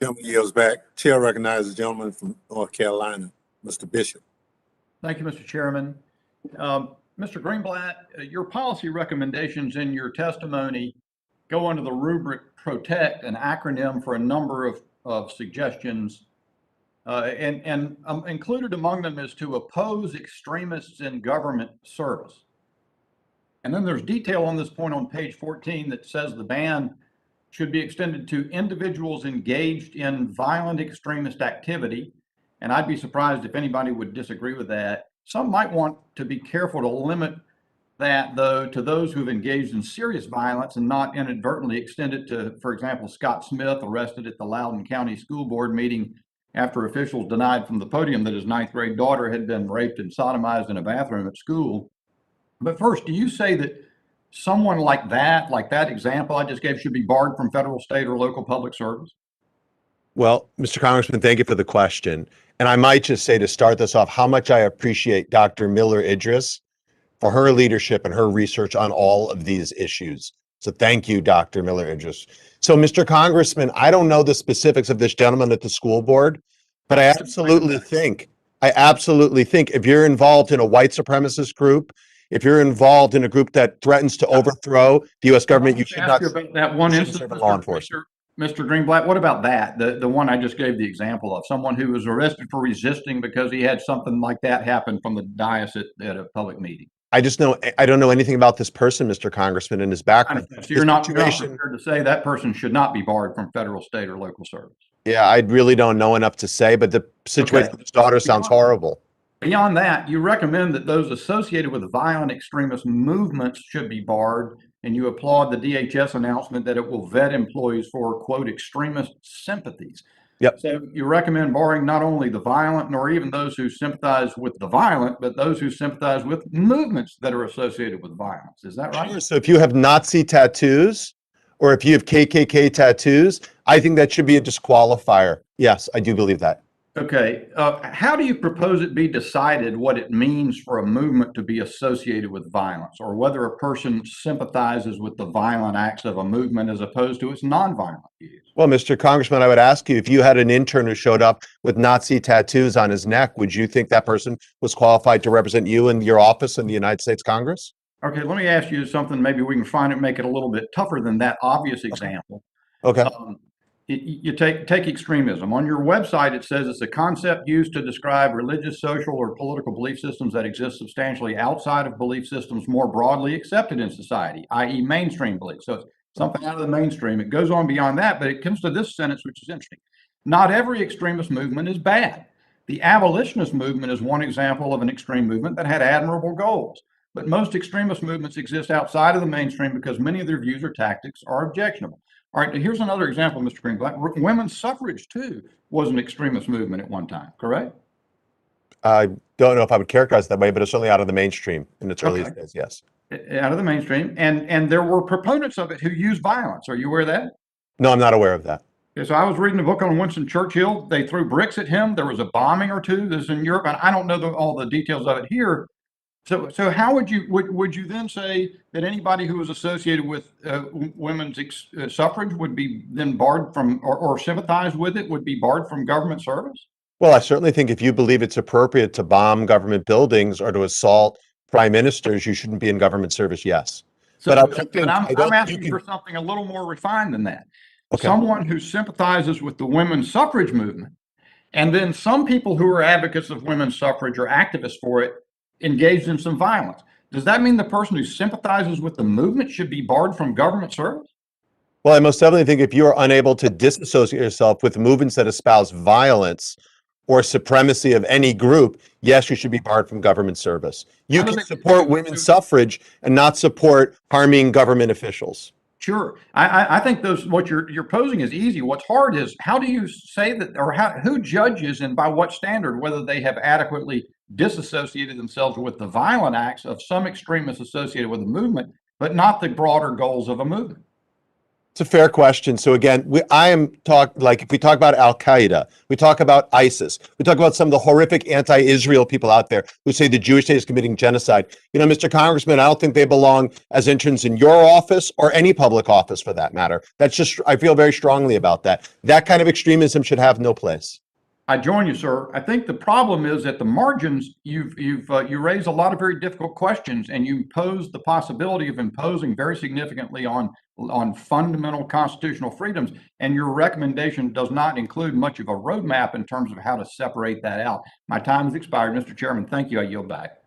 Gentleman yields back. Chair recognizes the gentleman from North Carolina, Mr. Bishop. Thank you, Mr. Chairman. Mr. Greenblatt, your policy recommendations in your testimony go under the rubric PROTECT, an acronym for a number of suggestions. And included among them is to oppose extremists in government service. And then there's detail on this point on page 14 that says the ban should be extended to individuals engaged in violent extremist activity. And I'd be surprised if anybody would disagree with that. Some might want to be careful to limit that, though, to those who've engaged in serious violence and not inadvertently extend it to, for example, Scott Smith, arrested at the Loudoun County School Board meeting after officials denied from the podium that his 9th grade daughter had been raped and sodomized in a bathroom at school. But first, do you say that someone like that example I just gave, should be barred from federal, state, or local public service? Well, Mr. Congressman, thank you for the question. And I might just say, to start this off, how much I appreciate Dr. Miller Idris for her leadership and her research on all of these issues. So thank you, Dr. Miller Idris. So, Mr. Congressman, I don't know the specifics of this gentleman at the school board, but I absolutely think if you're involved in a white supremacist group, if you're involved in a group that threatens to overthrow the U.S. government, you should not about that one instance, law enforcement. Mr. Greenblatt, what about that? The one I just gave the example of, someone who was arrested for resisting because he had something like that happen from the dais at a public meeting. I don't know anything about this person, Mr. Congressman, and his background. So you're not prepared to say that person should not be barred from federal, state, or local service? Yeah, I really don't know enough to say, but the situation of his daughter sounds horrible. Beyond that, you recommend that those associated with violent extremist movements should be barred, and you applaud the DHS announcement that it will vet employees for, quote, extremist sympathies. Yep. So you recommend barring not only the violent, nor even those who sympathize with the violent, but those who sympathize with movements that are associated with violence. Is that right? Sure. So if you have Nazi tattoos or if you have KKK tattoos, I think that should be a disqualifier. Yes, I do believe that. Okay. How do you propose it be decided what it means for a movement to be associated with violence, or whether a person sympathizes with the violent acts of a movement as opposed to its nonviolent views? Well, Mr. Congressman, I would ask you, if you had an intern who showed up with Nazi tattoos on his neck, would you think that person was qualified to represent you in your office in the United States Congress? Okay, let me ask you something. Maybe we can make it a little bit tougher than that obvious example. Okay. You take extremism. On your website, it says it's a concept used to describe religious, social, or political belief systems that exist substantially outside of belief systems more broadly accepted in society, i.e. mainstream beliefs. So it's something out of the mainstream. It goes on beyond that, but it comes to this sentence, which is interesting. Not every extremist movement is bad. The abolitionist movement is one example of an extreme movement that had admirable goals. But most extremist movements exist outside of the mainstream because many of their views or tactics are objectionable. All right, here's another example, Mr. Greenblatt. Women's suffrage, too, was an extremist movement at one time, correct? I don't know if I would characterize it that way, but it's certainly out of the mainstream in its earliest days, yes. Out of the mainstream. And there were proponents of it who used violence. Are you aware of that? No, I'm not aware of that. Okay, so I was reading a book on Winston Churchill. They threw bricks at him. There was a bombing or two. This is in Europe, and I don't know all the details of it here. So how would you then say that anybody who was associated with women's suffrage would be then barred from, or sympathized with it, would be barred from government service? Well, I certainly think if you believe it's appropriate to bomb government buildings or to assault prime ministers, you shouldn't be in government service, yes. So, I'm asking for something a little more refined than that. Okay. Someone who sympathizes with the women's suffrage movement, and then some people who are advocates of women's suffrage or activists for it, engaged in some violence. Does that mean the person who sympathizes with the movement should be barred from government service? Well, I most definitely think if you are unable to disassociate yourself with movements that espouse violence or supremacy of any group, yes, you should be barred from government service. You can support women's suffrage and not support harming government officials. Sure. I think what you're posing is easy. What's hard is, how do you say that, or who judges and by what standard whether they have adequately disassociated themselves with the violent acts of some extremists associated with the movement, but not the broader goals of a movement? It's a fair question. So again, if we talk about Al Qaeda, we talk about ISIS, we talk about some of the horrific anti-Israel people out there who say the Jewish state is committing genocide. You know, Mr. Congressman, I don't think they belong as interns in your office or any public office for that matter. That's just, I feel very strongly about that. That kind of extremism should have no place. I join you, sir. I think the problem is at the margins, you raise a lot of very difficult questions, and you pose the possibility of imposing very significantly on fundamental constitutional freedoms. And your recommendation does not include much of a roadmap in terms of how to separate that out. My time has expired, Mr. Chairman. Thank you. I yield back.